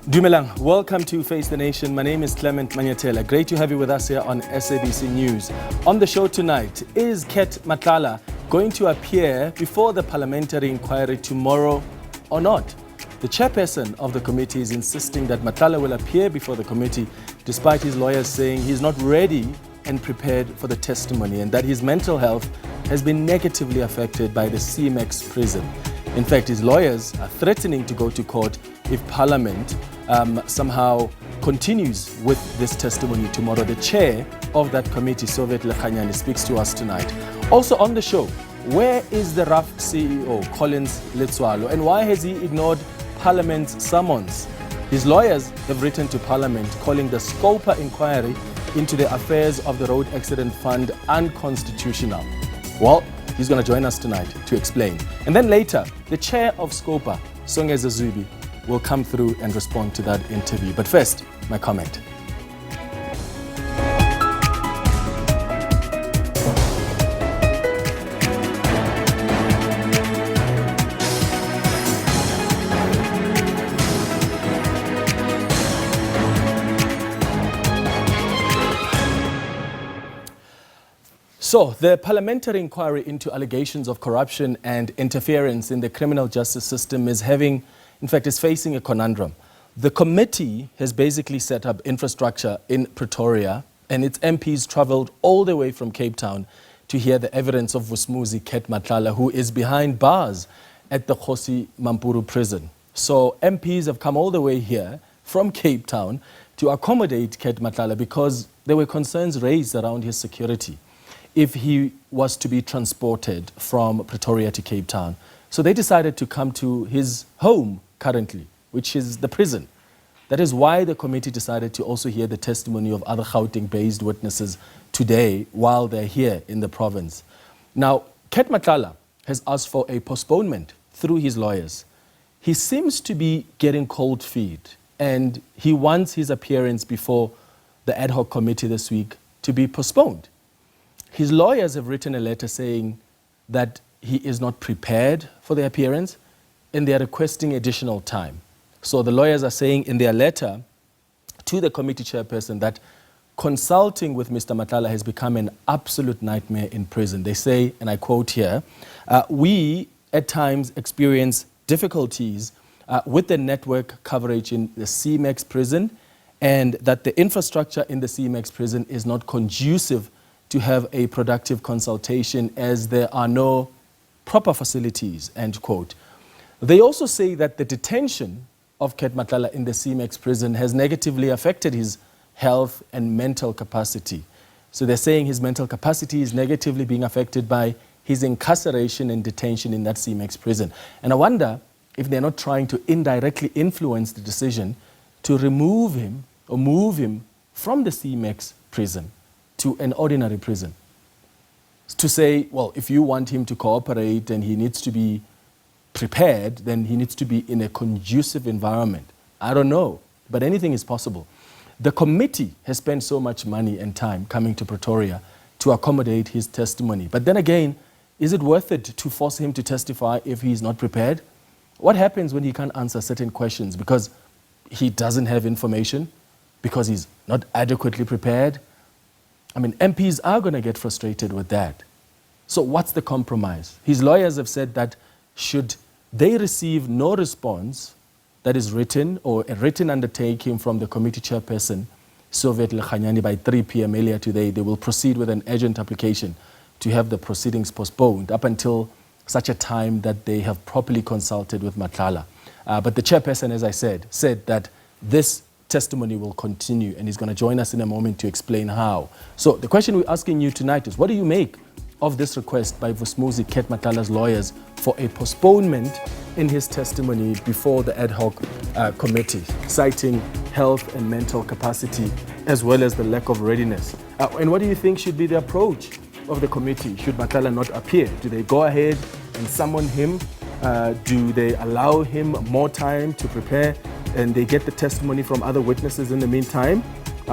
Dumelang, welcome to Face the Nation. My name is Clement Manyatela. Great to have you with us here on SABC News. On the show tonight, is Cat Matlala going to appear before the parliamentary inquiry tomorrow or not? The chairperson of the committee is insisting that Matlala will appear before the committee despite his lawyers saying he's not ready and prepared for the testimony and that his mental health has been negatively affected by the CMX prison. In fact, his lawyers are threatening to go to court if Parliament somehow continues with this testimony tomorrow. The chair of that committee, Soviet Lekganyane, speaks to us tonight. Also on the show, where is the RAF CEO Collins Letsoalo and why has he ignored Parliament's summons? His lawyers have written to Parliament calling the Scopa inquiry into the affairs of the Road Accident Fund unconstitutional. Well, he's going to join us tonight to explain. And then later, the chair of Scopa, Songezo Zibi, will come through and respond to that interview. But first, my comment. So, the parliamentary inquiry into allegations of corruption and interference in the criminal justice system is facing a conundrum. The committee has basically set up infrastructure in Pretoria and its MPs travelled all the way from Cape Town to hear the evidence of Vusmuzi Cat Matlala, who is behind bars at the Kgosi Mampuru prison. So MPs have come all the way here from Cape Town to accommodate Cat Matlala because there were concerns raised around his security if he was to be transported from Pretoria to Cape Town. So they decided to come to his home currently, which is the prison. That is why the committee decided to also hear the testimony of other Gauteng-based witnesses today while they're here in the province. Now, Cat Matlala has asked for a postponement through his lawyers. He seems to be getting cold feet and he wants his appearance before the Ad Hoc Committee this week to be postponed. His lawyers have written a letter saying that he is not prepared for the appearance and they are requesting additional time. So the lawyers are saying in their letter to the committee chairperson that consulting with Mr. Matlala has become an absolute nightmare in prison. They say, and I quote here, we at times experience difficulties with the network coverage in the CMX prison and that the infrastructure in the CMX prison is not conducive to have a productive consultation as there are no proper facilities, end quote. They also say that the detention of Cat Matlala in the CMX prison has negatively affected his health and mental capacity. So they're saying his mental capacity is negatively being affected by his incarceration and detention in that CMX prison. And I wonder if they're not trying to indirectly influence the decision to remove him or move him from the CMX prison to an ordinary prison. To say, well, if you want him to cooperate and he needs to be prepared, then he needs to be in a conducive environment. I don't know, but anything is possible. The committee has spent so much money and time coming to Pretoria to accommodate his testimony. But then again, is it worth it to force him to testify if he's not prepared? What happens when he can't answer certain questions because he doesn't have information, because he's not adequately prepared? I mean, MPs are going to get frustrated with that. So what's the compromise? His lawyers have said that should they receive no response that is written or a written undertaking from the committee chairperson, Soviet Lekganyane, by 3 p.m. earlier today, they will proceed with an urgent application to have the proceedings postponed up until such a time that they have properly consulted with Matlala. But the chairperson, as I said that this testimony will continue and he's going to join us in a moment to explain how. So the question we're asking you tonight is, what do you make of this request by Vusmuzi Cat Matlala's lawyers for a postponement in his testimony before the Ad Hoc Committee, citing health and mental capacity as well as the lack of readiness? And what do you think should be the approach of the committee should Matlala not appear? Do they go ahead and summon him? Do they allow him more time to prepare and they get the testimony from other witnesses in the meantime?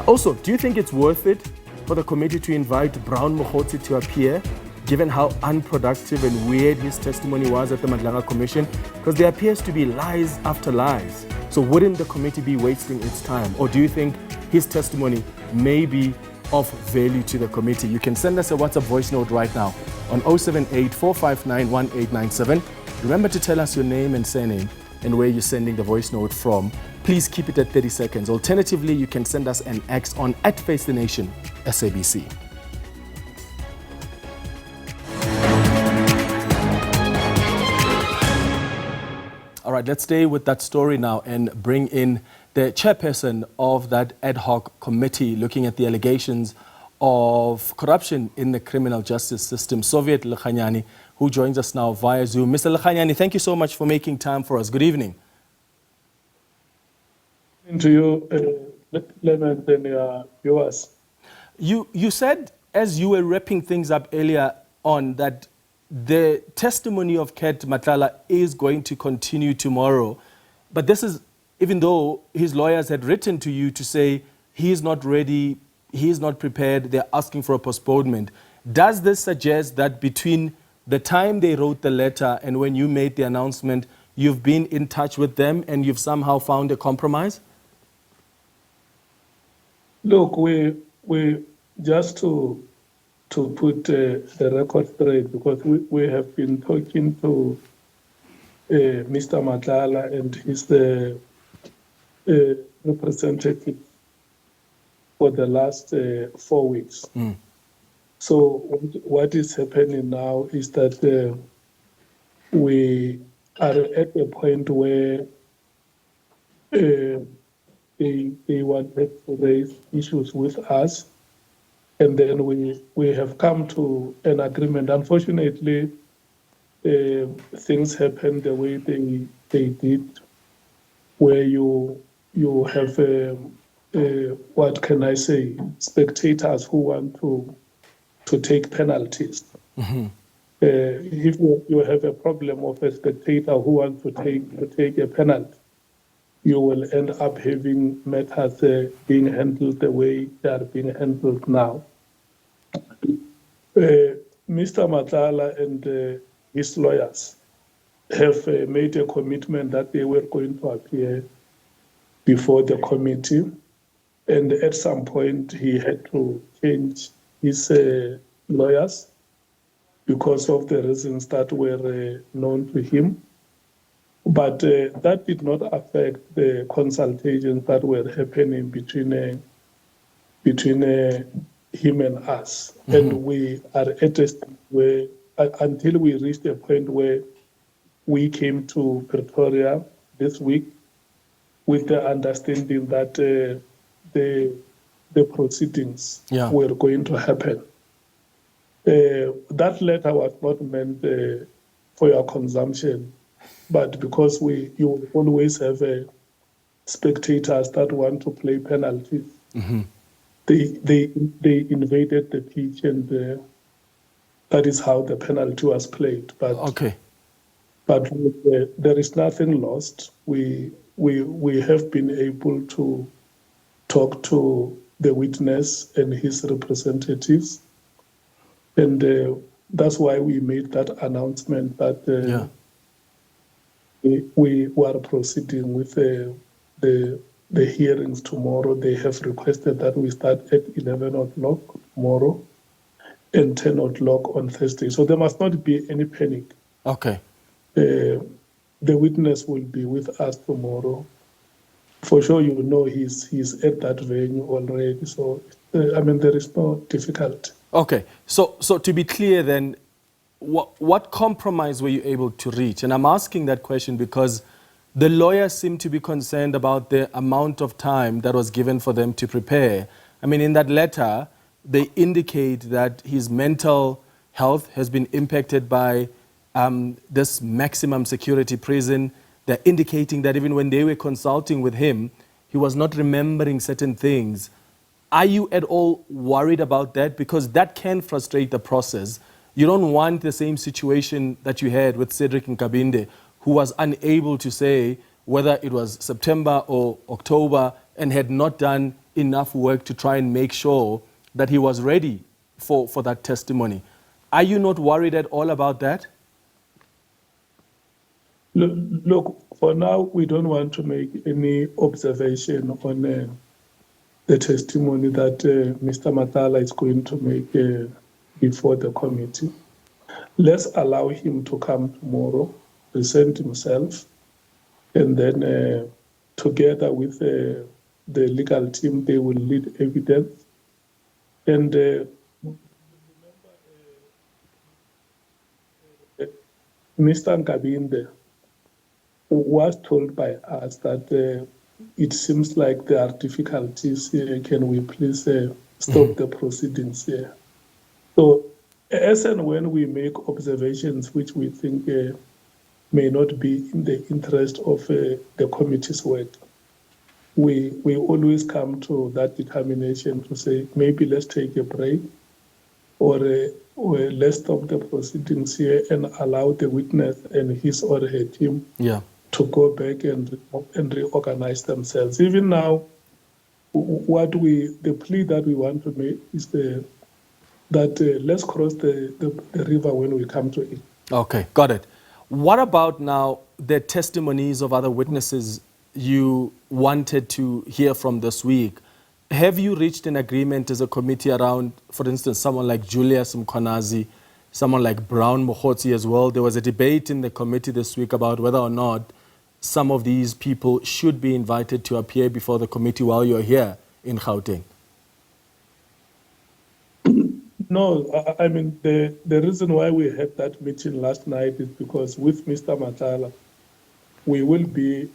Also, do you think it's worth it for the committee to invite Brown Mogotsi to appear, given how unproductive and weird his testimony was at the Matlala Commission? Because there appears to be lies after lies. So wouldn't the committee be wasting its time? Or do you think his testimony may be of value to the committee? You can send us a WhatsApp voice note right now on 078 459 1897. Remember to tell us your name and surname and where you're sending the voice note from. Please keep it at 30 seconds. Alternatively, you can send us an X on @FaceTheNation SABC. All right, let's stay with that story now and bring in the chairperson of that ad hoc committee looking at the allegations of corruption in the criminal justice system, Soviet Lekganyane, who joins us now via Zoom. Mr. Lekganyane, thank you so much for making time for us. Good evening. To you, Clement, and your viewers. You said, as you were wrapping things up earlier on, that the testimony of Cat Matlala is going to continue tomorrow. But this is, even though his lawyers had written to you to say he is not ready, he is not prepared, they're asking for a postponement. Does this suggest that between the time they wrote the letter and when you made the announcement, you've been in touch with them and you've somehow found a compromise? Look, we just to put the record straight, because we have been talking to Mr. Matlala and his representative for the last 4 weeks. So what is happening now is that we are at a point where they wanted to raise issues with us, and then we have come to an agreement. Unfortunately, things happened the way they did, where you have what can I say, spectators who want to take penalties. Mm-hmm. If you have a problem of a spectator who wants to take a penalty, you will end up having matters being handled the way they are being handled now. Mr. Matlala and his lawyers have made a commitment that they were going to appear before the committee, and at some point he had to change his lawyers because of the reasons that were known to him. But that did not affect the consultations that were happening between him and us. Mm-hmm. And we are at a stage where, until we reached a point where we came to Pretoria this week with the understanding that the proceedings were going to happen. That letter was not meant for your consumption, but because you always have spectators that want to play penalties. Mm-hmm. They invaded the pitch, and that is how the penalty was played. But there is nothing lost. We have been able to talk to the witness and his representatives, and that's why we made that announcement that we were proceeding with the hearings tomorrow. They have requested that we start at 11 o'clock tomorrow and 10 o'clock on Thursday. So there must not be any panic. Okay. The witness will be with us tomorrow. For sure, you know he's at that venue already. So, there is no difficulty. Okay. So to be clear then, what compromise were you able to reach? And I'm asking that question because the lawyers seem to be concerned about the amount of time that was given for them to prepare. In that letter, they indicate that his mental health has been impacted by this maximum security prison. They're indicating that even when they were consulting with him, he was not remembering certain things. Are you at all worried about that? Because that can frustrate the process. You don't want the same situation that you had with Cedric Nkabinde, who was unable to say whether it was September or October and had not done enough work to try and make sure that he was ready for that testimony. Are you not worried at all about that? Look, for now, we don't want to make any observation on the testimony that Mr. Matlala is going to make before the committee. Let's allow him to come tomorrow, present himself, and then together with the legal team, they will lead evidence. And Mr. Nkabinde was told by us that it seems like there are difficulties here. Can we please stop the proceedings here? So as and when we make observations which we think may not be in the interest of the committee's work, we always come to that determination to say, maybe let's take a break, or let's stop the proceedings here and allow the witness and his or her team to go back and reorganize themselves. Even now, the plea that we want to make is that let's cross the river when we come to it. Okay, got it. What about now the testimonies of other witnesses you wanted to hear from this week? Have you reached an agreement as a committee around, for instance, someone like Julius Mkhwanazi, someone like Brown Mokhotsi as well? There was a debate in the committee this week about whether or not some of these people should be invited to appear before the committee while you're here in Gauteng. No, I mean, the reason why we had that meeting last night is because with Mr. Matlala, we will be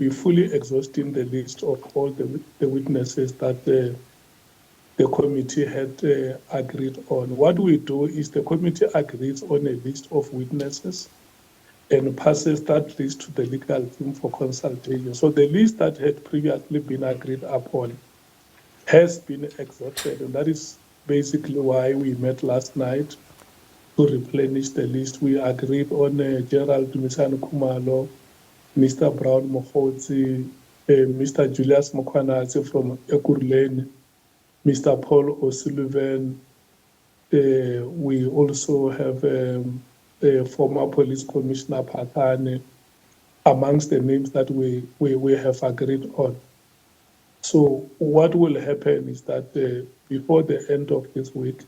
fully exhausting the list of all the witnesses that the committee had agreed on. What we do is the committee agrees on a list of witnesses and passes that list to the legal team for consultation. So the list that had previously been agreed upon has been exhausted, and that is basically why we met last night to replenish the list. We agreed on Gerald Dumisani Kumalo, Mr. Brown Mokhotsi, Mr. Julius Mkhwanazi from Ekurhuleni, Mr. Paul O'Sullivan. We also have former police commissioner Pathane amongst the names that we have agreed on. So what will happen is that before the end of this week,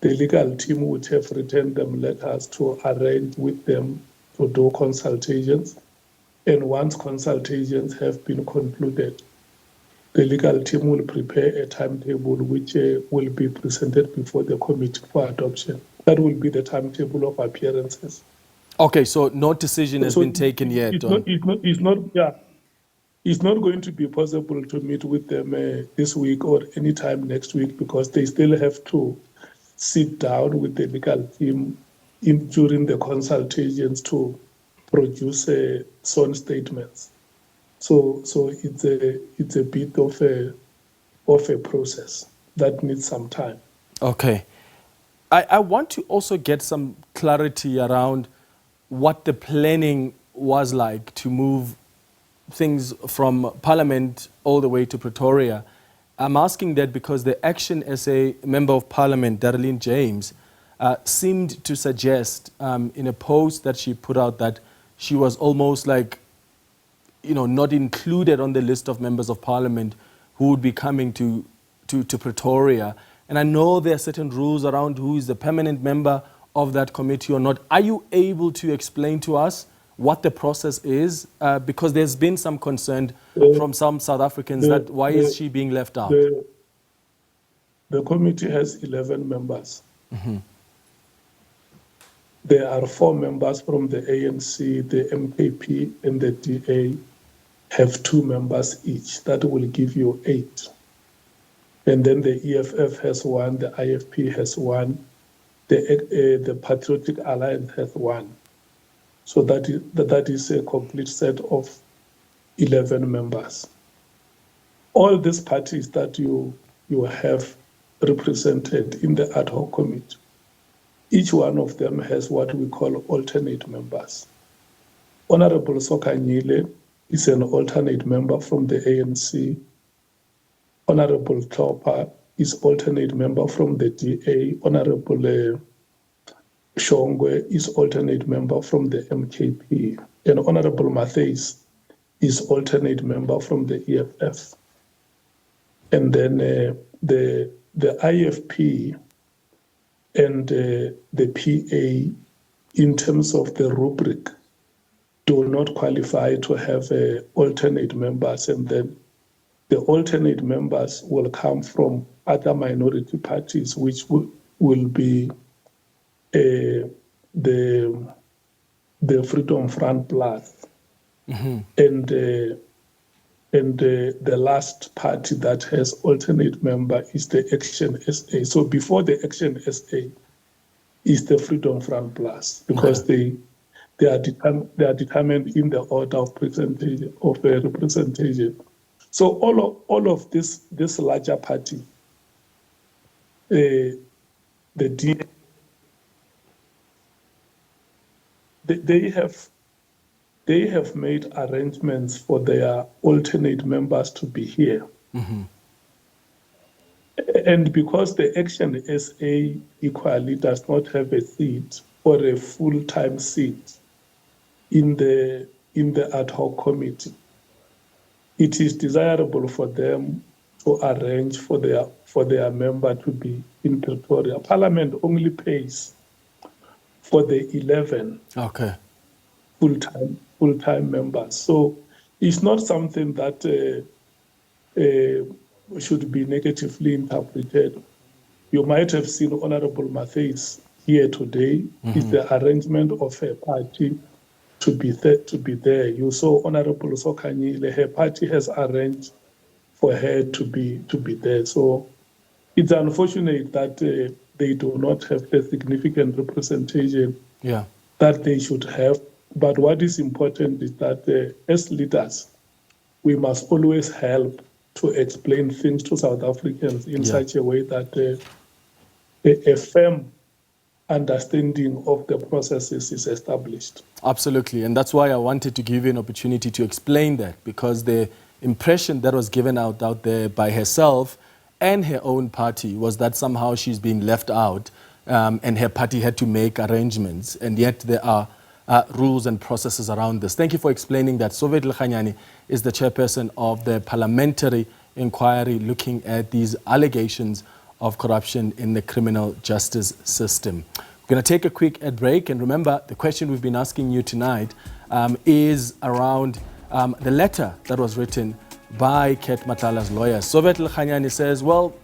the legal team would have returned them letters to arrange with them to do consultations. And once consultations have been concluded, the legal team will prepare a timetable which will be presented before the committee for adoption. That will be the timetable of appearances. Okay, so no decision has been taken yet. It's not going to be possible to meet with them this week or anytime next week because they still have to sit down with the legal team during the consultations to produce sworn statements. So it's a bit of a process that needs some time. Okay. I want to also get some clarity around what the planning was like to move things from Parliament all the way to Pretoria. I'm asking that because the Action SA Member of Parliament, Darlene James, seemed to suggest in a post that she put out that she was almost like, not included on the list of members of Parliament who would be coming to Pretoria. And I know there are certain rules around who is the permanent member of that committee or not. Are you able to explain to us what the process is? Because there's been some concern from some South Africans that why is she being left out? The committee has 11 members. Mm-hmm. There are 4 members from the ANC, the MKP, and the DA have 2 members each. That will give you 8. And then the EFF has 1, the IFP has 1, the Patriotic Alliance has 1. So that is a complete set of 11 members. All these parties that you have represented in the Ad Hoc Committee, each one of them has what we call alternate members. Honorable Sokanyile is an alternate member from the ANC. Honorable Scopa is alternate member from the DA. Honorable Shongwe is alternate member from the MKP. and Honorable Mattheys is alternate member from the EFF. And then the IFP and the PA, in terms of the rubric, do not qualify to have alternate members, and then the alternate members will come from other minority parties, which will be the Freedom Front Plus, and the last party that has alternate member is the Action SA. So before the Action SA is the Freedom Front Plus, because they are determined in the order of representation. So all of this larger party, the DA, they have made arrangements for their alternate members to be here. And because the Action SA equally does not have a seat or a full-time seat in the Ad Hoc Committee, it is desirable for them to arrange for their member to be in Pretoria. Parliament only pays for the 11 full-time members. So it's not something that should be negatively interpreted. You might have seen Honorable Mattheys here today. It's the arrangement of her party to be there. You saw Honorable Sokanyile, her party has arranged for her to be there. So it's unfortunate that they do not have the significant representation that they should have. But what is important is that as leaders, we must always help to explain things to South Africans in such a way that a firm understanding of the processes is established. Absolutely, and that's why I wanted to give you an opportunity to explain that, because the impression that was given out there by herself and her own party was that somehow she's being left out, and her party had to make arrangements, and yet there are rules and processes around this. Thank you for explaining that. Soviet Lekganyane is the chairperson of the parliamentary inquiry looking at these allegations of corruption in the criminal justice system. We're going to take a quick ad break, and remember, the question we've been asking you tonight is around the letter that was written by Cat Matlala's lawyer. Soviet Lekganyane says, well,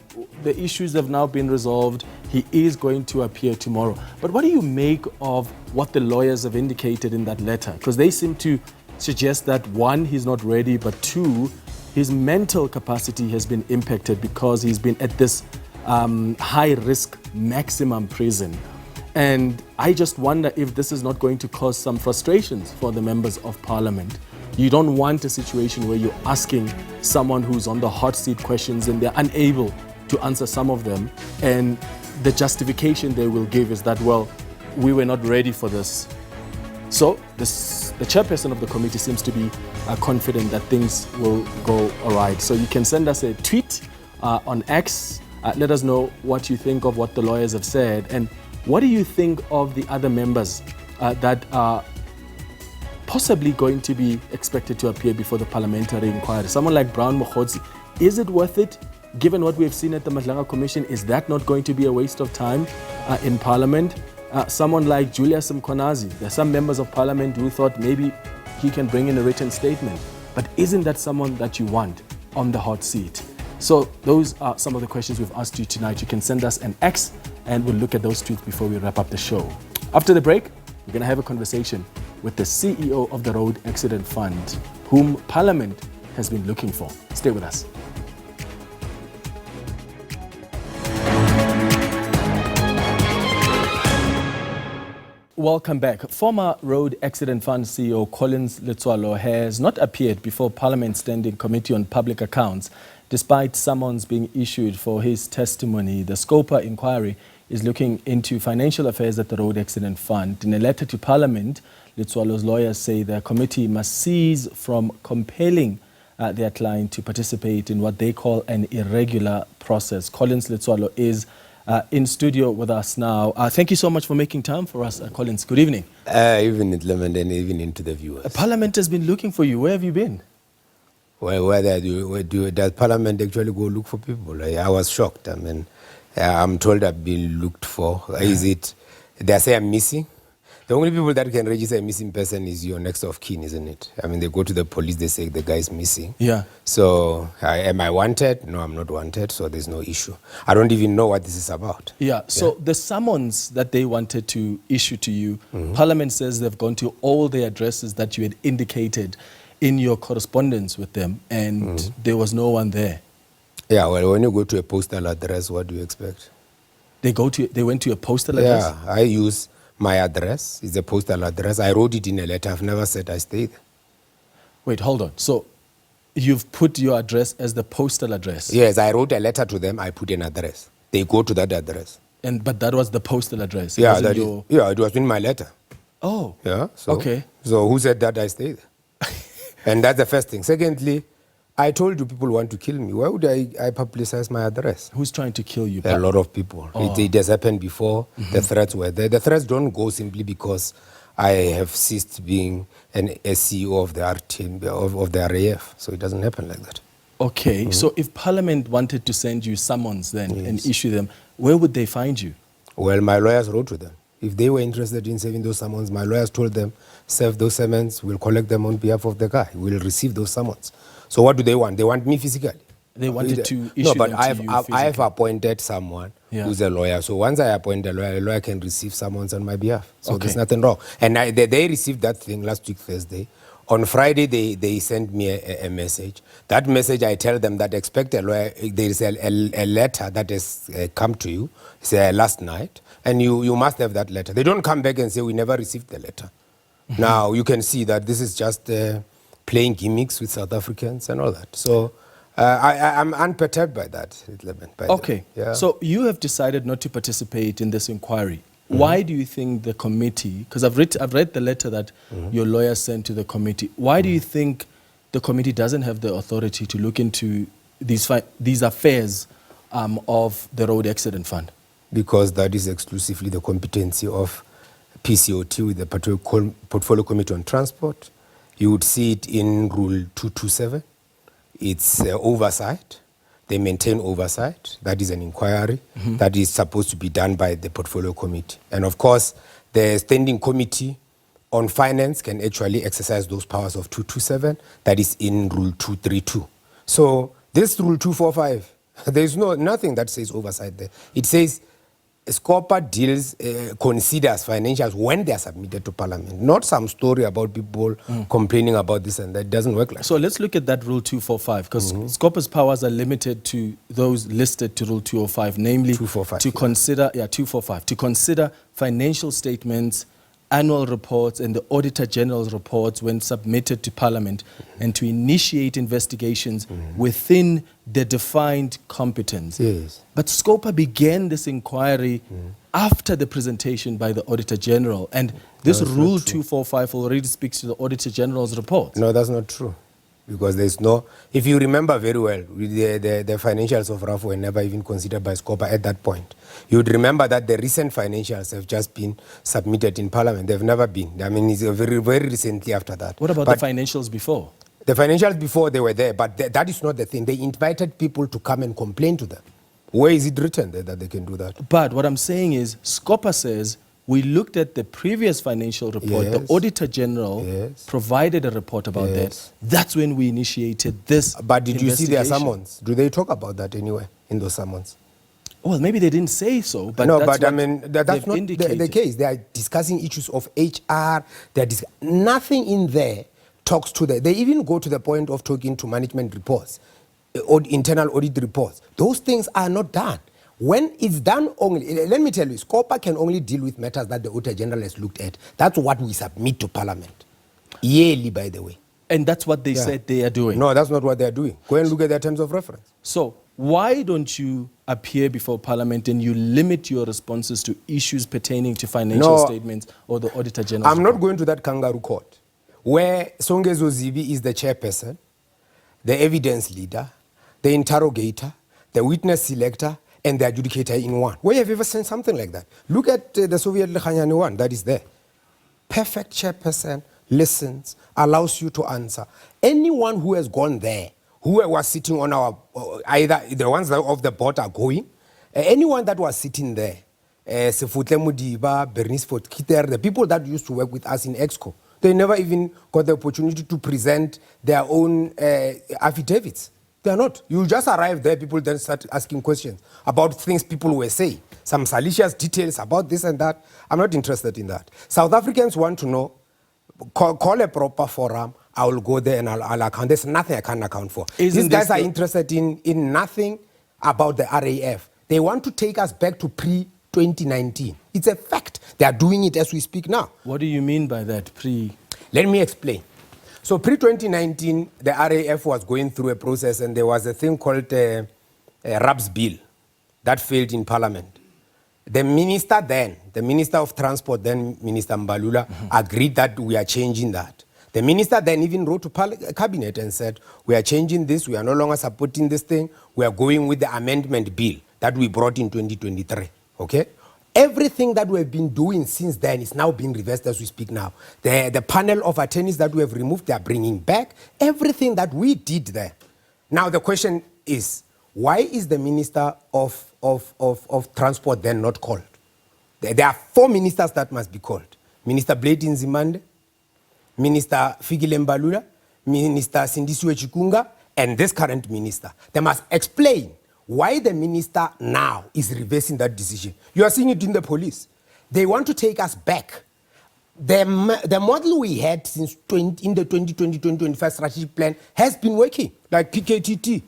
the issues have now been resolved. He is going to appear tomorrow. But what do you make of what the lawyers have indicated in that letter? Because they seem to suggest that, one, he's not ready, but two, his mental capacity has been impacted because he's been at this high-risk maximum prison. And I just wonder if this is not going to cause some frustrations for the members of parliament. You don't want a situation where you're asking someone who's on the hot seat questions and they're unable to answer some of them, and the justification they will give is that, well, we were not ready for this. So the chairperson of the committee seems to be confident that things will go all right. So you can send us a tweet on X. Let us know what you think of what the lawyers have said, and what do you think of the other members that are possibly going to be expected to appear before the parliamentary inquiry. Someone like Brown Mokhotsi, is it worth it? Given what we've seen at the Matlala Commission, is that not going to be a waste of time in Parliament? Someone like Julius Mkhwanazi, there are some members of Parliament who thought maybe he can bring in a written statement. But isn't that someone that you want on the hot seat? So those are some of the questions we've asked you tonight. You can send us an X and we'll look at those tweets before we wrap up the show. After the break, we're going to have a conversation with the CEO of the Road Accident Fund, whom Parliament has been looking for. Stay with us. Welcome back. Former Road Accident Fund CEO Collins Letsoalo has not appeared before Parliament's Standing Committee on Public Accounts, despite summons being issued for his testimony. The Scopa inquiry is looking into financial affairs at the Road Accident Fund. In a letter to Parliament, Letsoalo's lawyers say the committee must cease from compelling their client to participate in what they call an irregular process. Collins Letsoalo is in studio with us now. Thank you so much for making time for us, Collins. Good evening. Evening, Clement, and evening to the viewers. Parliament has been looking for you. Where have you been? Well, does Parliament actually go look for people? I was shocked. I mean, I'm told I've been looked for. Is it, they say I'm missing? The only people that can register a missing person is your next of kin, isn't it? I mean, they go to the police, they say the guy is missing. Yeah. So, am I wanted? No, I'm not wanted, so there's no issue. I don't even know what this is about. Yeah, so the summons that they wanted to issue to you, Parliament says they've gone to all the addresses that you had indicated in your correspondence with them, and there was no one there. Yeah, well, when you go to a postal address, what do you expect? They went to a postal address? Yeah, I use my address. It's a postal address. I wrote it in a letter. I've never said I stayed there. Wait, hold on. So you've put your address as the postal address? Yes, I wrote a letter to them. I put an address. They go to that address. But that was the postal address? Yeah, it was in my letter. Oh. Yeah. So, okay. So who said that I stayed there? And that's the first thing. Secondly, I told you people want to kill me. Why would I publicize my address? Who's trying to kill you? A lot of people. Oh. It has happened before. The threats were there. The threats don't go simply because I have ceased being a CEO of the of the RAF. So it doesn't happen like that. Okay. So if Parliament wanted to send you summons then and issue them, where would they find you? Well, my lawyers wrote to them. If they were interested in serving those summons, my lawyers told them, serve those summons, we'll collect them on behalf of the guy. We'll receive those summons. So what do they want? They want me physically. They wanted to issue No, but them to you physically. I have appointed someone who's a lawyer. So once I appoint a lawyer can receive summons on my behalf. So there's nothing wrong. And they received that thing last week, Thursday. On Friday, they sent me a message. That message, I tell them that expect a lawyer. There is a letter that has come to you. It's last night. And you must have that letter. They don't come back and say, we never received the letter. Now, you can see that this is just playing gimmicks with South Africans and all that. So I'm unperturbed by that. Okay. So you have decided not to participate in this inquiry. Why do you think the committee, because I've read the letter that your lawyer sent to the committee, why do you think the committee doesn't have the authority to look into these affairs of the Road Accident Fund? Because that is exclusively the competency of PCOT with the Portfolio Committee on Transport. You would see it in Rule 227. It's oversight. They maintain oversight. That is an inquiry that is supposed to be done by the Portfolio Committee. And of course, the Standing Committee on Finance can actually exercise those powers of 227. That is in Rule 232. So this Rule 245, there's nothing that says oversight there. It says Scopa considers financials when they are submitted to Parliament, not some story about people complaining about this and that. It doesn't work like that. So let's look at that Rule 245, because Scopa's powers are limited to those listed to Rule 205, namely 245, to consider 245, to consider financial statements, annual reports, and the Auditor General's reports when submitted to Parliament, and to initiate investigations within the defined competence. Yes. But Scopa began this inquiry after the presentation by the Auditor General, and this Rule 245 already speaks to the Auditor General's report. No, that's not true. Because there's no, if you remember very well, the financials of RAF were never even considered by Scopa at that point. You would remember that the recent financials have just been submitted in Parliament. They've never been. I mean, it's very, very recently after that. What about the financials before? The financials before, they were there, but that is not the thing. They invited people to come and complain to them. Where is it written there that they can do that? But what I'm saying is, Scopa says, we looked at the previous financial report. The Auditor General provided a report about that. That's when we initiated this. But did you see their summons? Do they talk about that anywhere in those summons? Well, maybe they didn't say so. But no, that's but I mean, that's not the case. They are discussing issues of HR. Nothing in there talks to that. They even go to the point of talking to management reports, internal audit reports. Those things are not done. When it's done only, let me tell you, Scopa can only deal with matters that the Auditor General has looked at. That's what we submit to Parliament. Yearly, by the way. And that's what they said they are doing. No, that's not what they're doing. Go and look at their terms of reference. So why don't you appear before Parliament and you limit your responses to issues pertaining to financial statements or the Auditor General? I'm not going to that kangaroo court where Songezo Zibi is the chairperson, the evidence leader, the interrogator, the witness selector, and the adjudicator in one. Where have you ever seen something like that? Look at the Soviet Lekganyane one that is there. Perfect chairperson, listens, allows you to answer. Anyone who has gone there, who was sitting on our, either the ones that of the board are going, anyone that was sitting there, Sefutle Mudiba, Bernice Fotkiter, the people that used to work with us in EXCO, they never even got the opportunity to present their own affidavits. They are not. You just arrive there, people then start asking questions about things people were saying. Some salacious details about this and that. I'm not interested in that. South Africans want to know, call a proper forum, I will go there and I'll account. There's nothing I can't account for. These guys are interested in nothing about the RAF. They want to take us back to pre-2019. It's a fact. They are doing it as we speak now. What do you mean by that, pre? Let me explain. So pre-2019, the RAF was going through a process and there was a thing called a RAPS bill that failed in Parliament. The minister then, the Minister of Transport then, Minister Mbalula, agreed that we are changing that. The minister then even wrote to Cabinet and said, we are changing this, we are no longer supporting this thing, we are going with the amendment bill that we brought in 2023, okay? Everything that we have been doing since then is now being reversed as we speak now. The panel of attorneys that we have removed, they are bringing back everything that we did there. Now the question is, why is the Minister of Transport then not called? There are 4 ministers that must be called. Minister Blade Nzimande, Minister Fikile Mbalula, Minister Sindisiwe Chikunga, and this current minister. They must explain why the minister now is reversing that decision. You are seeing it in the police. They want to take us back. The model we had since in the 2020-2025 strategic plan has been working, like PKTT.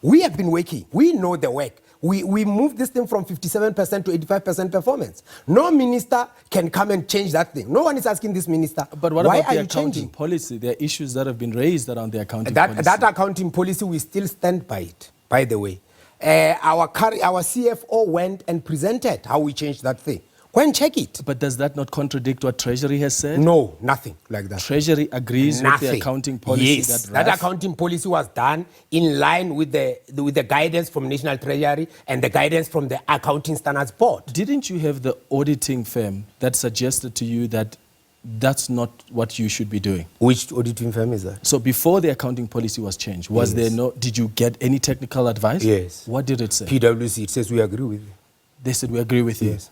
We have been working. We know the work. We moved this thing from 57% to 85% performance. No minister can come and change that thing. No one is asking this minister, but what why about are the you accounting changing? policy? There are issues that have been raised around the accounting policy. That accounting policy, we still stand by it, by the way. Our CFO went and presented how we changed that thing. Go and check it. But does that not contradict what Treasury has said? No, nothing like that. Treasury agrees with the accounting policy. Yes, that accounting policy was done in line with the guidance from National Treasury and the guidance from the Accounting Standards Board. Didn't you have the auditing firm that suggested to you that that's not what you should be doing? Which auditing firm is that? So before the accounting policy was changed, did you get any technical advice? Yes. What did it say? PwC, it says we agree with you. They said we agree with you. Yes.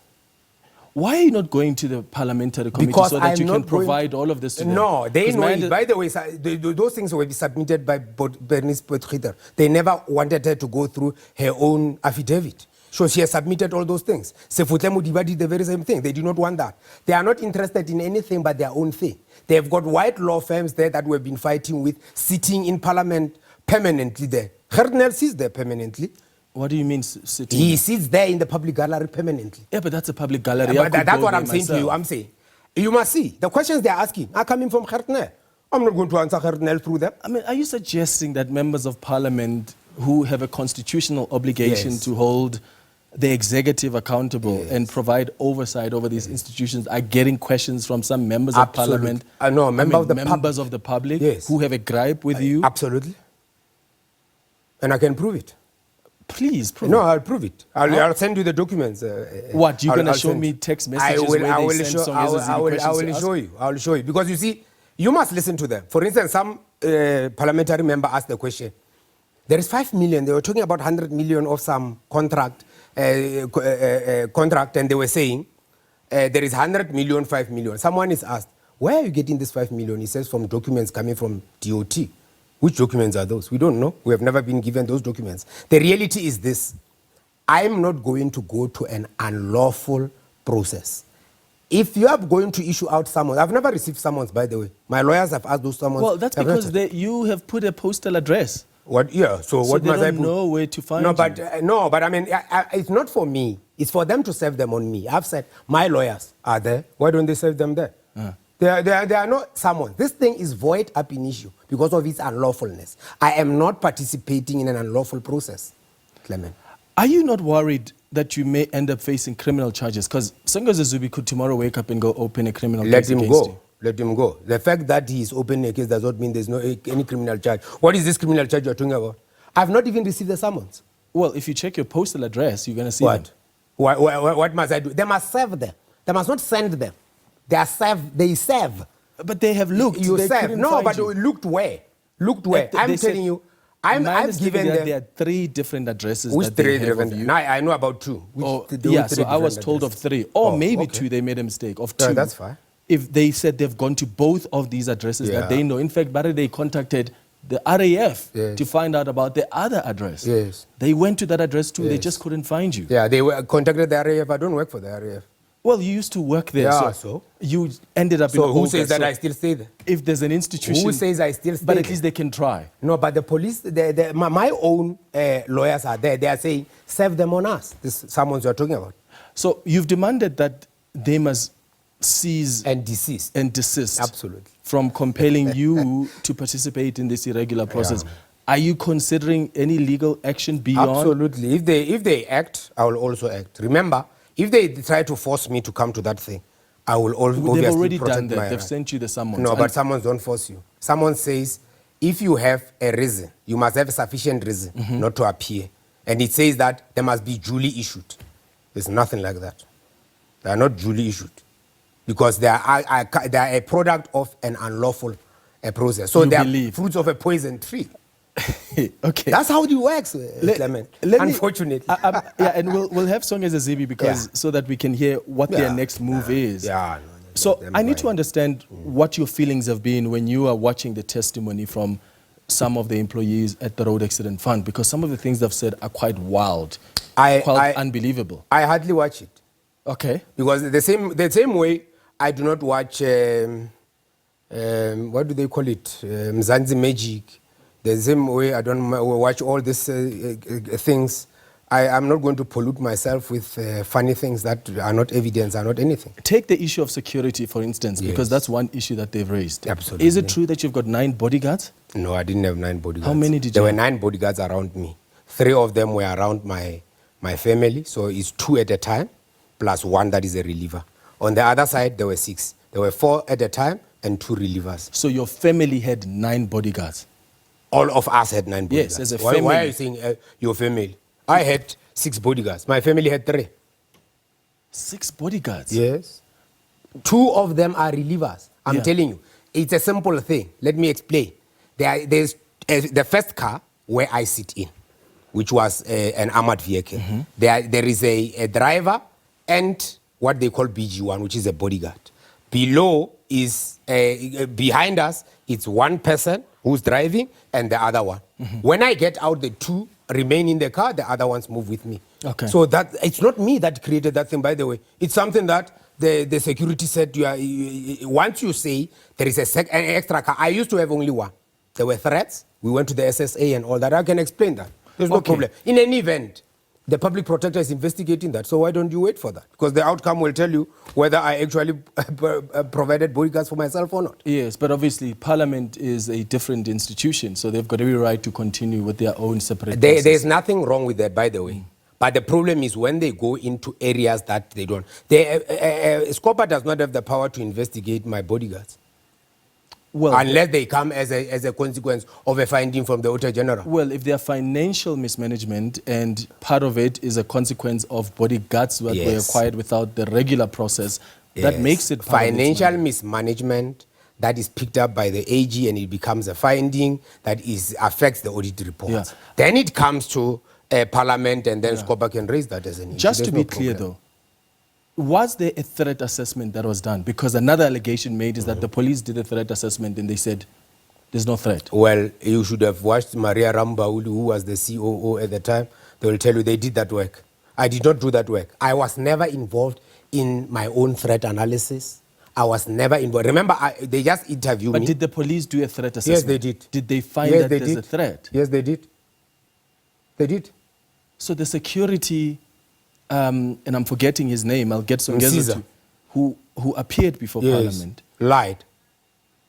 Why are you not going to the parliamentary committee because so that you can provide all of this to them? No, they know it. By the way, those things will be submitted by Bernice Potgieter. They never wanted her to go through her own affidavit. So she has submitted all those things. Sefutle Mudiba did the very same thing. They do not want that. They are not interested in anything but their own thing. They have got white law firms there that we've been fighting with, sitting in Parliament permanently there. Gerdnel sits there permanently. What do you mean sitting? He sits there in the public gallery permanently. Yeah, but that's a public gallery. But that's what I'm saying to you. I'm saying, you must see, the questions they're asking are coming from Gerdnel. I'm not going to answer Gerdnel through them. I mean, are you suggesting that members of Parliament who have a constitutional obligation to hold the executive accountable and provide oversight over these institutions are getting questions from some members of Parliament? No, members of the public who have a gripe with you? Absolutely. And I can prove it. Please prove it. No, it. I'll prove it. I'll send you the documents. What, you're going to show me text messages I will show you. Because you see, you must listen to them. For instance, some parliamentary member asked the question, there is 5 million. They were talking about 100 million of some contract, and they were saying, there is 100 million, 5 million. Someone is asked, where are you getting this 5 million? He says, from documents coming from DOT. Which documents are those? We don't know. We have never been given those documents. The reality is this. I'm not going to go to an unlawful process. If you are going to issue out summons, I've never received summons, by the way. My lawyers have asked those summons. Well, that's because you have put a postal address. What? Yeah. So what must I put? They don't know where to find you. But I mean, it's not for me. It's for them to serve them on me. I've said my lawyers are there. Why don't they serve them there? There are no summons. This thing is void ab initio because of its unlawfulness. I am not participating in an unlawful process, Clement. Are you not worried that you may end up facing criminal charges? Because Songezo Zibi could tomorrow wake up and go open a criminal case against you. Let him go. The fact that he is opening a case does not mean there's any criminal charge. What is this criminal charge you're talking about? I've not even received the summons. Well, if you check your postal address, you're going to see What? them. What must I do? They must serve them. They must not send them. They serve. But they have looked. You They serve. couldn't No, find but you. looked where? Looked where? They I'm said- telling you. My I've understanding given that them. there are 3 different addresses Which that they 3 have different? of you. Now I know about 2. Oh, Which yeah, three so I was different told of addresses? 3. Or Oh, maybe okay. 2, they made a mistake. Of Yeah, 2. that's fine. If they said they've gone to both of these addresses Yeah. that they know. In fact, Barry, they contacted the RAF Yes. to find out about the other address. Yes. They went to that address too. They Yes. just couldn't find you. Yeah, they were contacted the RAF. I don't work for the RAF. Well, you used to work there. Yeah, so so? you ended up in So who August. says that So I still stay there? if there's an institution. Who says I still stay But at there? least they can try. No, but the police, my own lawyers are there. They are saying, serve them on us. This someone you're talking about. So you've demanded that they must seize And deceased. and desist Absolutely. from compelling you to participate in this irregular process. Yeah. Are you considering any legal action beyond? Absolutely. If they act, I will also act. Remember, if they try to force me to come to that thing, I will obviously They've already protect done that. my They've right. sent you the summons. No, And but summons don't force you. Someone says, if you have a reason, you must have a sufficient reason not to appear. And it says that they must be duly issued. There's nothing like that. They are not duly issued. Because they are a product of an unlawful process. So You they are believe. fruits of a poison tree. Okay. That's how it works, Clement. Let me- Unfortunately. yeah, and we'll have Songezo Zibi because Yeah. so that we can hear what their Yeah. next move is. Yeah, no, So them I need to right. understand what your feelings have been when you are watching the testimony from some of the employees at the Road Accident Fund, because some of the things they've said are quite wild, quite unbelievable. I hardly watch it. Okay. Because the same way I do not watch, what do they call it, Mzansi Magic. The same way I don't watch all these things. I'm not going to pollute myself with funny things that are not evidence, are not anything. Take the issue of security, for instance, because Yes. that's one issue that they've raised. Absolutely. Is it true that you've got 9 bodyguards? No, I didn't have 9 bodyguards. How many did There you were have? 9 bodyguards around me. 3 of them were around my family, so it's 2 at a time, plus 1 that is a reliever. On the other side, there were 6. There were 4 at a time and 2 relievers. So your family had 9 bodyguards. All of us had 9 Yes, bodyguards. as a Why are family. you saying your family? I had 6 bodyguards. My family had 3. 6 bodyguards? Yes. 2 of them are relievers. I'm Yeah. telling you. It's a simple thing. Let me explain. There's the first car where I sit in, which was an armored vehicle. There is a driver and what they call BG1, which is a bodyguard. Below is, behind us, it's 1 person who's driving and the other one. When I get out, the 2 remain in the car, the other ones move with me. Okay. So that it's not me that created that thing, by the way. It's something that the security said, once you say there is an extra car, I used to have only 1. There were threats. We went to the SSA and all that. I can explain that. There's no Okay. problem. In any event, the public protector is investigating that. So why don't you wait for that? Because the outcome will tell you whether I actually provided bodyguards for myself or not. Yes, but obviously Parliament is a different institution, so they've got every right to continue with their own separate process. There's nothing wrong with that, by the way. But the problem is when they go into areas that they don't. Scopa does not have the power to investigate my bodyguards. Well, Unless they come as a consequence of a finding from the Auditor General. well, if there are financial mismanagement and part of it is a consequence of bodyguards that were Yes. acquired without the regular process, that Yes. makes it part of its financial money. mismanagement that is picked up by the AG and it becomes a finding that affects the audit reports. Yeah. Then it comes to Parliament and then Scopa can raise that as an issue. Just to There's be no clear problem. though, was there a threat assessment that was done? Because another allegation made is that the police did a threat assessment and they said there's no threat. Well, you should have watched Maria Rambaulu, who was the COO at the time. They will tell you they did that work. I did not do that work. I was never involved in my own threat analysis. I was never involved. Remember, they just interviewed But me. did the police do a threat assessment? Yes, they did. Did they find Yes, that they there's a did. threat? Yes, they did. They did. So the security, and I'm forgetting his name, I'll get Songezo Caesar. to, who appeared before Yes. Parliament. Lied.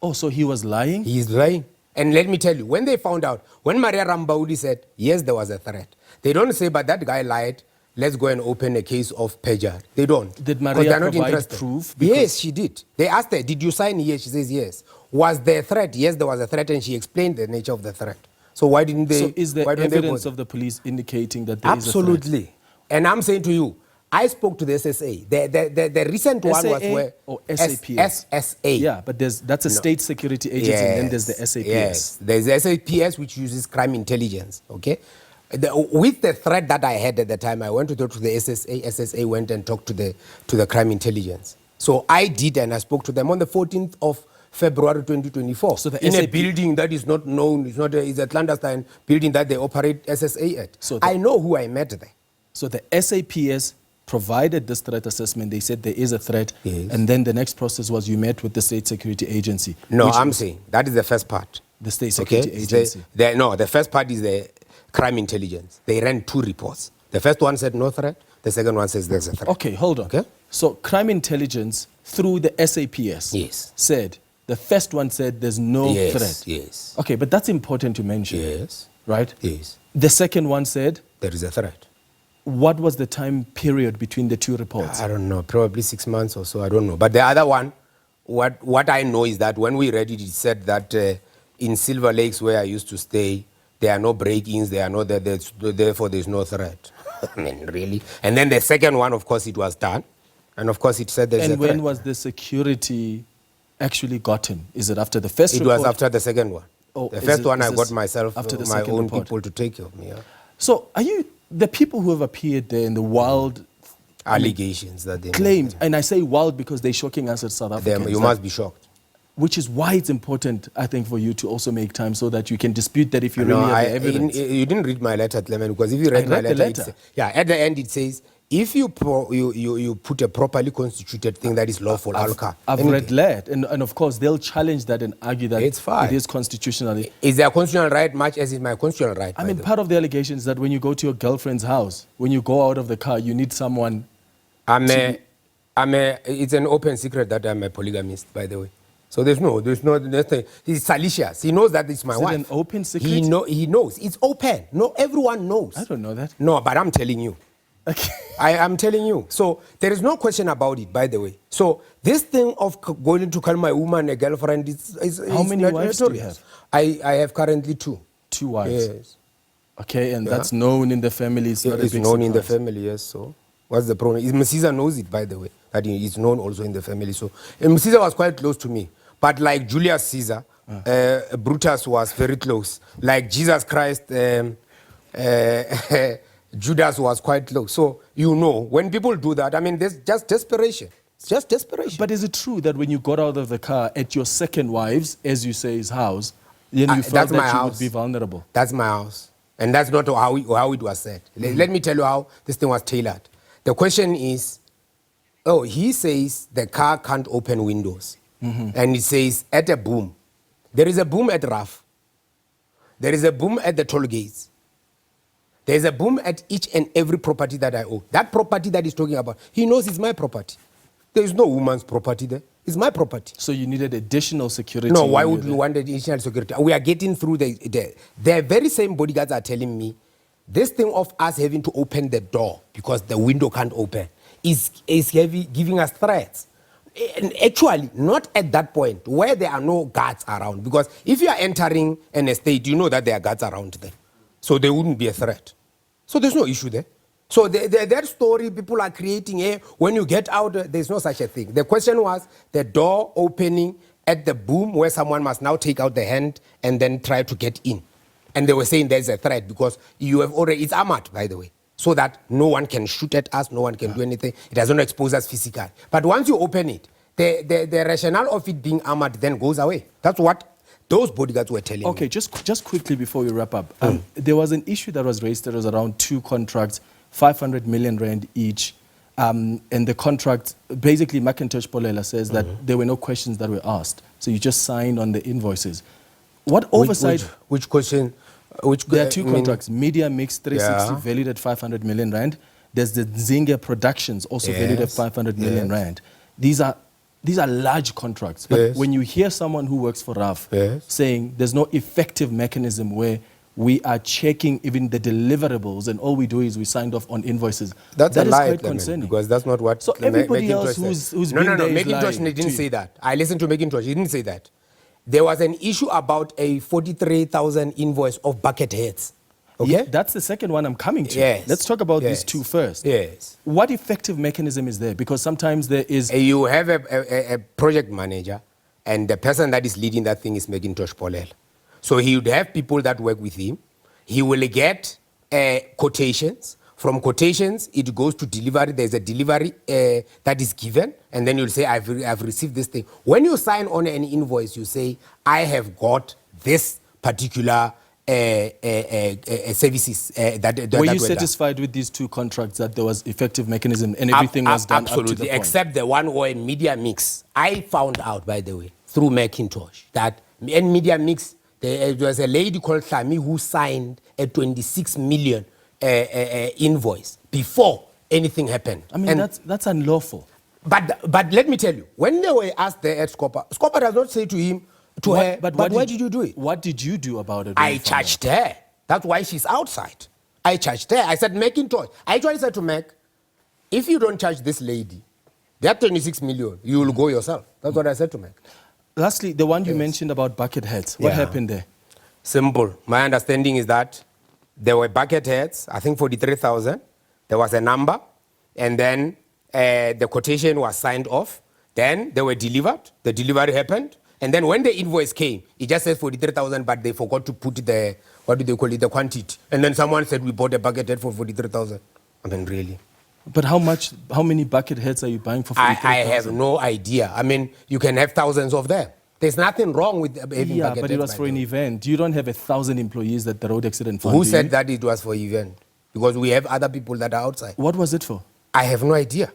Oh, so he was lying? He is lying. And let me tell you, when they found out, when Maria Rambaudi said, yes, there was a threat, they don't say, but that guy lied, let's go and open a case of perjury. They don't. Did 'Cause Maria they're not provide interested. proof? Because- Yes, she did. They asked her, did you sign? Yes. She says, yes. Was there a threat? Yes, there was a threat, and she explained the nature of the threat. So why didn't they? So is there why don't they evidence bother? of the police indicating that there is a threat? Absolutely. And I'm saying to you, I spoke to the SSA. The recent one was SAA where or SAPS? SSA. Yeah, but that's a state security agency, and then there's the SAPS. Yes, there's the SAPS, which uses crime intelligence. Okay, with the threat that I had at the time, I went to talk to the SSA. SSA went and talked to the crime intelligence. So I did, and I spoke to them on the 14th of February 2024. So the in a SAP building that is not known, it's a clandestine building that they operate SSA at. So I know who I met there. So the SAPS provided this threat assessment. They said there is a threat, Yes. and then the next process was you met with the state security agency. No, which I'm was saying that is the first part. the state security Okay? agency. The first part is the crime intelligence. They ran 2 reports. The first one said no threat. The second one says there's a threat. Okay, hold on. Okay? So crime intelligence through the SAPS Yes. said, the first one said there's no Yes, threat. yes. Okay, but that's important to mention. Yes. Right? Yes. The second one said, There is a threat. what was the time period between the 2 reports? I don't know, probably 6 months or so, I don't know. But the other one, what I know is that when we read it, it said that in Silver Lakes, where I used to stay, there are no break-ins, therefore there's no threat. I mean, really? And then the second one, of course, it was done. And of course, it said there's a And threat. when was the security actually gotten? Is it after the first It report? was after the second one. Oh, the is first it- one is I this got myself, after the my second own report? people to take care of me. Yeah. So are you, the people who have appeared there in the wild Allegations that they claims, and I say wild because they're shocking us as South Africans. you must be shocked. Which is why it's important, I think, for you to also make time so that you can dispute that if you No, really have the evidence. you didn't read my letter, Clement, because if you read my read the letter, at the end it says, if you put a properly constituted thing that is lawful, I've read that, and of course they'll challenge that and argue that It's fine. it is constitutionally. Is there a constitutional right much as is my constitutional right? I by mean, the way? part of the allegation is that when you go to your girlfriend's house, when you go out of the car, you need someone. It's an open secret that I'm a polygamist, by the way. So there's nothing. He's salacious. He knows that it's my Is it wife. an open secret? He knows. It's open. No, everyone knows. I don't know that. No, but I'm telling you. Okay. I am telling you. So there is no question about it, by the way. So this thing of going to call my woman a girlfriend is How many wives do you notorious. have? I have currently 2. 2 wives. Yes. Okay, and Yeah. that's known in the family. It's not a It's big known in the surprise. family, yes. So what's the problem? Msiza knows it, by the way, that it's known also in the family. So Msiza was quite close to me. But like Julius Caesar, Brutus was very close. Like Jesus Christ, Judas was quite close. So, when people do that, I mean, there's just desperation. It's just desperation. But is it true that when you got out of the car at your second wife's, as you say, his house, then you felt that's that my you house. would be vulnerable? That's my house. And that's not how it was said. Let me tell you how this thing was tailored. The question is, he says the car can't open windows. And it says, at a boom. There is a boom at RAF. There is a boom at the toll gates. There is a boom at each and every property that I own. That property that he's talking about, he knows it's my property. There is no woman's property there. It's my property. So you needed additional security? No, why when would you you want additional security? We are getting through the very same bodyguards are telling me this thing of us having to open the door because the window can't open is giving us threats. And actually, not at that point where there are no guards around. Because if you are entering an estate, you know that there are guards around there. So there wouldn't be a threat. So there's no issue there. So that story people are creating, when you get out, there's no such a thing. The question was the door opening at the boom where someone must now take out the hand and then try to get in. And they were saying there's a threat because you have already, it's armored, by the way. So that no one can shoot at us, no one can do anything. It doesn't expose us physically. But once you open it, the rationale of it being armored then goes away. That's what those bodyguards were telling me. Okay, just quickly before we wrap up. There was an issue that was raised. There was around 2 contracts, 500 million rand each. And the contract, basically Macintosh Polela says that there were no questions that were asked. So you just signed on the invoices. What oversight? Which question? There are 2 contracts. Media Mix 360 valued at 500 million rand. There's the Zinga Productions also valued at 500 million rand. These are large contracts. But when you hear someone who works for RAF saying there's no effective mechanism where we are checking even the deliverables and all we do is we signed off on invoices, that's that a is lie, quite concerning. Because that's not what. So everybody else who's been there is Macintosh lying didn't say that. I listened to Macintosh. He didn't say that. there was an issue about a 43,000 invoice of bucket heads. Okay? Yeah, that's the second one I'm coming to. Yes. Let's talk about these Yes. two first. Yes. What effective mechanism is there? Because sometimes there is... You have a project manager, and the person that is leading that thing is Macintosh Polel. So he would have people that work with him. He will get quotations. From quotations, it goes to delivery. There's a delivery that is given, and then you'll say, I've received this thing. When you sign on an invoice, you say, I have got this particular services that Were you were satisfied with these two contracts that there was effective mechanism and everything was done absolutely, up to the point? except the one or media mix. I found out, by the way, through Macintosh, that in media mix, there was a lady called Hlami who signed a 26 million invoice before anything happened. I mean, that's unlawful. But let me tell you, when they were asked there at Scopa, Scopa does not say to him, her, but why did you do it? What did you do about it? I charged her. That's why she's outside. I charged her. I said, Macintosh. I actually said to Mac, if you don't charge this lady, that 26 million, you will go yourself. That's what I said to Mac. Lastly, the one you mentioned about bucket heads. What happened there? Simple. My understanding is that there were bucket heads, I think 43,000. There was a number, and then the quotation was signed off. Then they were delivered. The delivery happened. And then when the invoice came, it just says 43,000, but they forgot to put the, what do they call it, the quantity. And then someone said, we bought a bucket head for 43,000. I mean, really. But how many bucket heads are you buying for 43,000? I have no idea. I mean, you can have thousands of them. There's nothing wrong with having bucket heads. Yeah, but it was for an event. You don't have 1,000 employees that the road accident fund. Who said that it was for event? Because we have other people that are outside. What was it for? I have no idea.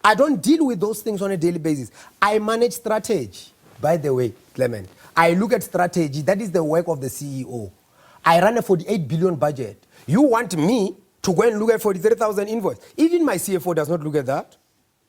I don't deal with those things on a daily basis. I manage strategy. By the way, Clement, I look at strategy. That is the work of the CEO. I run a 48 billion budget. You want me to go and look at 43,000 invoice? Even my CFO does not look at that.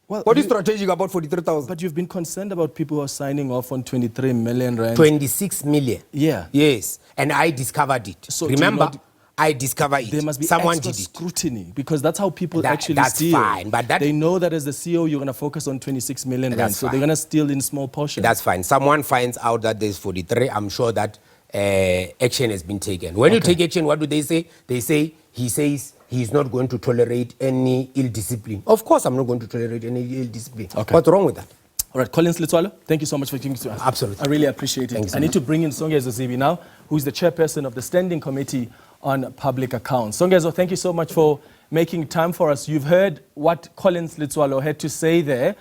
Well, what is strategic about 43,000? But you've been concerned about people who are signing off on 23 million rand. 26 million. Yeah. Yes. And I discovered it. So remember, I discovered it. There must be Someone extra did it. scrutiny, because that's how people actually that's steal. Fine, but they know that as the CEO, you're going to focus on 26 million rand, so they're going to steal in small portions. That's fine. Someone finds out that there's 43, I'm sure that action has been taken. When you take action, what do they say? They say, he says he's not going to tolerate any ill discipline. Of course I'm not going to tolerate any ill discipline. Okay. What's wrong with that? All right, Collins Letsoalo, thank you so much for giving to us. Absolutely. I really appreciate it. I need to bring in Songezo Zibi now, who's the chairperson of the Standing Committee on Public Accounts. Songezo, thank you so much for making time for us. You've heard what Collins Letsoalo had to say there.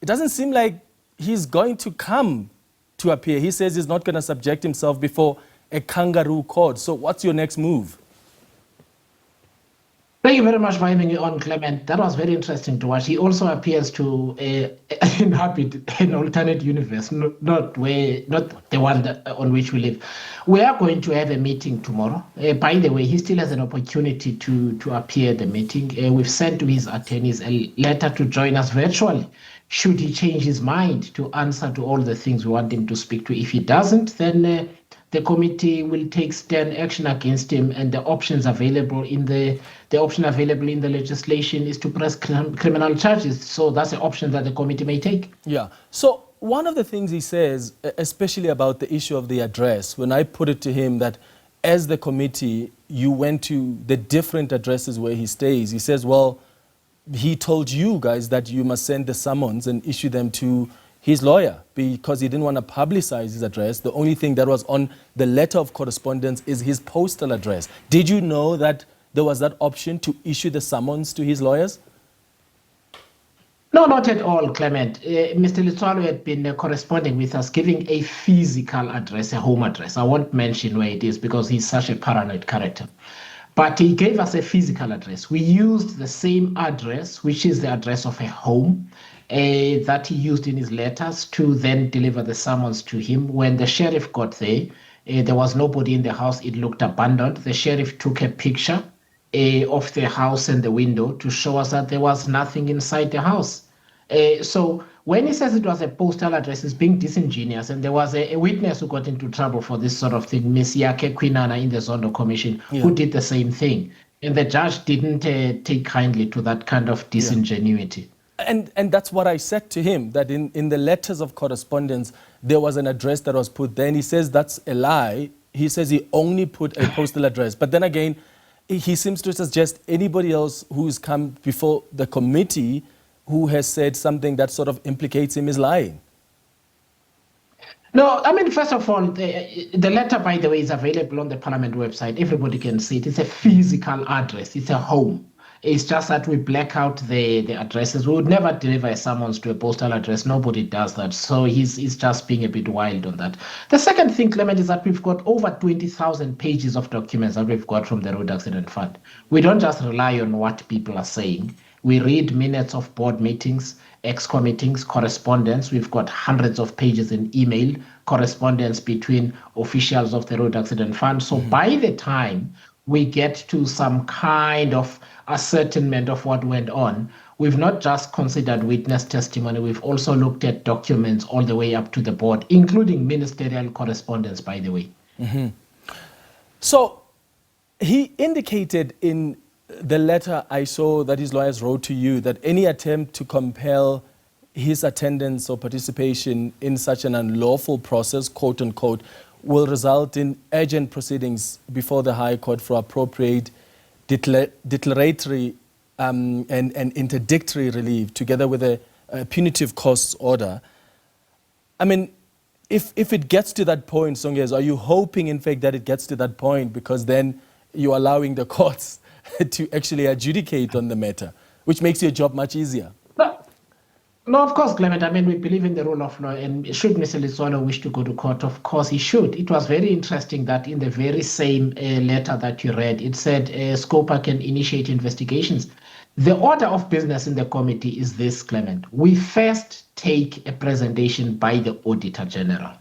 It doesn't seem like he's going to come to appear. He says he's not going to subject himself before a kangaroo court. So what's your next move? Thank you very much for having me on, Clement. That was very interesting to watch. He also appears to inhabit an alternate universe, not the one on which we live. We are going to have a meeting tomorrow. By the way, he still has an opportunity to appear at the meeting. We've sent to his attorneys a letter to join us virtually, should he change his mind to answer to all the things we want him to speak to. If he doesn't, then the committee will take stern action against him, and the options available in the legislation is to press criminal charges. So that's the option that the committee may take. Yeah. So one of the things he says, especially about the issue of the address, when I put it to him that as the committee, you went to the different addresses where he stays, he says, well, he told you guys that you must send the summons and issue them to his lawyer because he didn't want to publicize his address. The only thing that was on the letter of correspondence is his postal address. Did you know that there was that option to issue the summons to his lawyers? No, not at all, Clement. Mr. Letsoalo had been corresponding with us, giving a physical address, a home address. I won't mention where it is because he's such a paranoid character. But he gave us a physical address. We used the same address, which is the address of a home, that he used in his letters to then deliver the summons to him. When the sheriff got there, there was nobody in the house. It looked abandoned. The sheriff took a picture of the house and the window to show us that there was nothing inside the house. So when he says it was a postal address, he's being disingenuous. And there was a witness who got into trouble for this sort of thing, Miss Yake Kwinana in the Zondo Commission, who did the same thing. And the judge didn't take kindly to that kind of disingenuity. And that's what I said to him, that in the letters of correspondence, there was an address that was put there. And he says that's a lie. He says he only put a postal address. But then again, he seems to suggest anybody else who's come before the committee who has said something that sort of implicates him is lying. No, I mean, first of all, the letter, by the way, is available on the Parliament website. Everybody can see it. It's a physical address. It's a home. It's just that we black out the addresses. We would never deliver a summons to a postal address. Nobody does that. So he's just being a bit wild on that. The second thing, Clement, is that we've got over 20,000 pages of documents that we've got from the Road Accident Fund. We don't just rely on what people are saying. We read minutes of board meetings, ex-co meetings, correspondence. We've got hundreds of pages in email, correspondence between officials of the Road Accident Fund. So by the time we get to some kind of ascertainment of what went on, we've not just considered witness testimony, we've also looked at documents all the way up to the board, including ministerial correspondence, by the way. Mm-hmm. So he indicated in the letter I saw that his lawyers wrote to you that any attempt to compel his attendance or participation in such an unlawful process, quote unquote, will result in urgent proceedings before the High Court for appropriate declaratory and interdictory relief, together with a punitive costs order. I mean, if it gets to that point, Songezo, are you hoping, in fact, that it gets to that point, because then you're allowing the courts to actually adjudicate on the matter, which makes your job much easier? No, of course, Clement. I mean, we believe in the rule of law, and should Mr. Letsoalo wish to go to court, of course he should. It was very interesting that in the very same letter that you read, it said Scopa can initiate investigations. The order of business in the committee is this, Clement. We first take a presentation by the Auditor General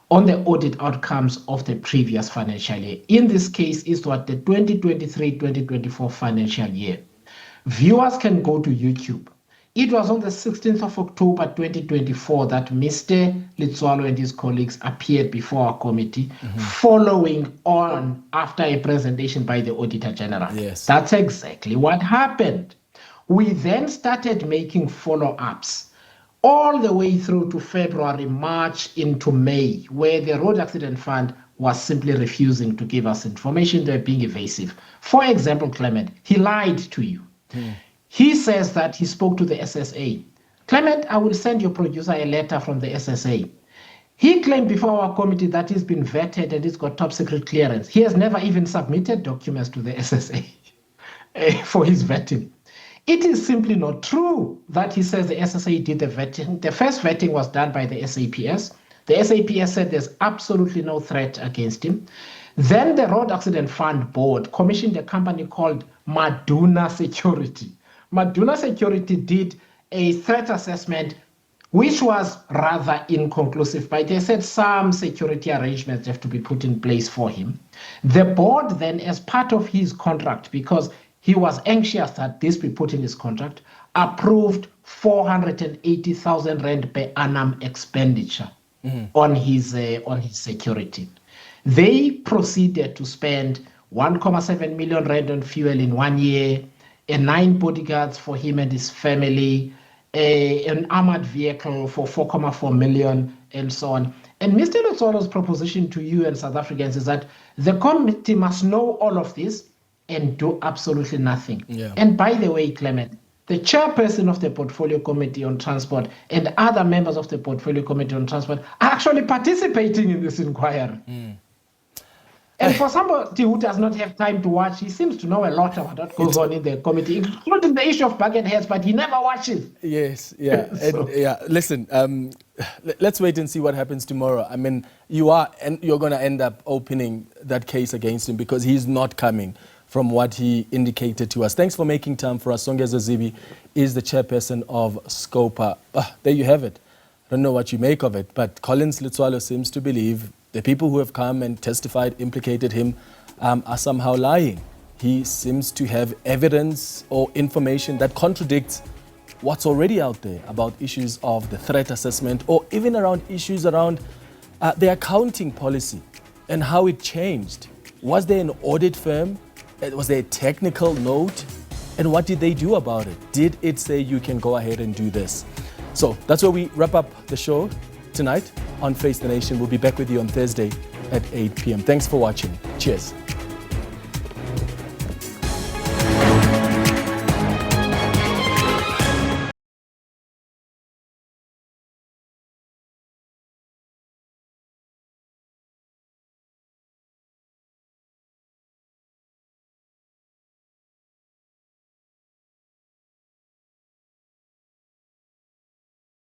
on the audit outcomes of the previous financial year. In this case, is what the 2023-2024 financial year. Viewers can go to YouTube. It was on the 16th of October 2024 that Mr. Letsoalo and his colleagues appeared before our committee, following on after a presentation by the Auditor General. Yes. That's exactly what happened. We then started making follow-ups all the way through to February, March, into May, where the Road Accident Fund was simply refusing to give us information. They were being evasive. For example, Clement, he lied to you. He says that he spoke to the SSA. Clement, I will send your producer a letter from the SSA. He claimed before our committee that he's been vetted and he's got top secret clearance. He has never even submitted documents to the SSA for his vetting. It is simply not true that he says the SSA did the vetting. The first vetting was done by the SAPS. The SAPS said there's absolutely no threat against him. Then the Road Accident Fund Board commissioned a company called Maduna Security. Maduna Security did a threat assessment, which was rather inconclusive, but they said some security arrangements have to be put in place for him. The board then, as part of his contract, because he was anxious that this be put in his contract, approved 480,000 rand per annum expenditure on his security. They proceeded to spend 1.7 million rand on fuel in 1 year, 9 bodyguards for him and his family, an armored vehicle for 4.4 million, and so on. And Mr. Letsoalo's proposition to you and South Africans is that the committee must know all of this and do absolutely nothing. Yeah. And by the way, Clement, the chairperson of the Portfolio Committee on Transport and other members of the Portfolio Committee on Transport are actually participating in this inquiry. And for somebody who does not have time to watch, he seems to know a lot about what goes on in the committee, including the issue of bucket heads, but he never watches. Yes, yeah. And, yeah. Listen, let's wait and see what happens tomorrow. I mean, you're going to end up opening that case against him because he's not coming, from what he indicated to us. Thanks for making time for us. Songezo Zibi is the chairperson of Scopa. There you have it. I don't know what you make of it, but Collins Letsoalo seems to believe the people who have come and testified, implicated him, are somehow lying. He seems to have evidence or information that contradicts what's already out there about issues of the threat assessment, or even around issues around the accounting policy and how it changed. Was there an audit firm? Was there a technical note? And what did they do about it? Did it say you can go ahead and do this? So that's where we wrap up the show tonight on Face the Nation. We'll be back with you on Thursday at 8 p.m. Thanks for watching. Cheers.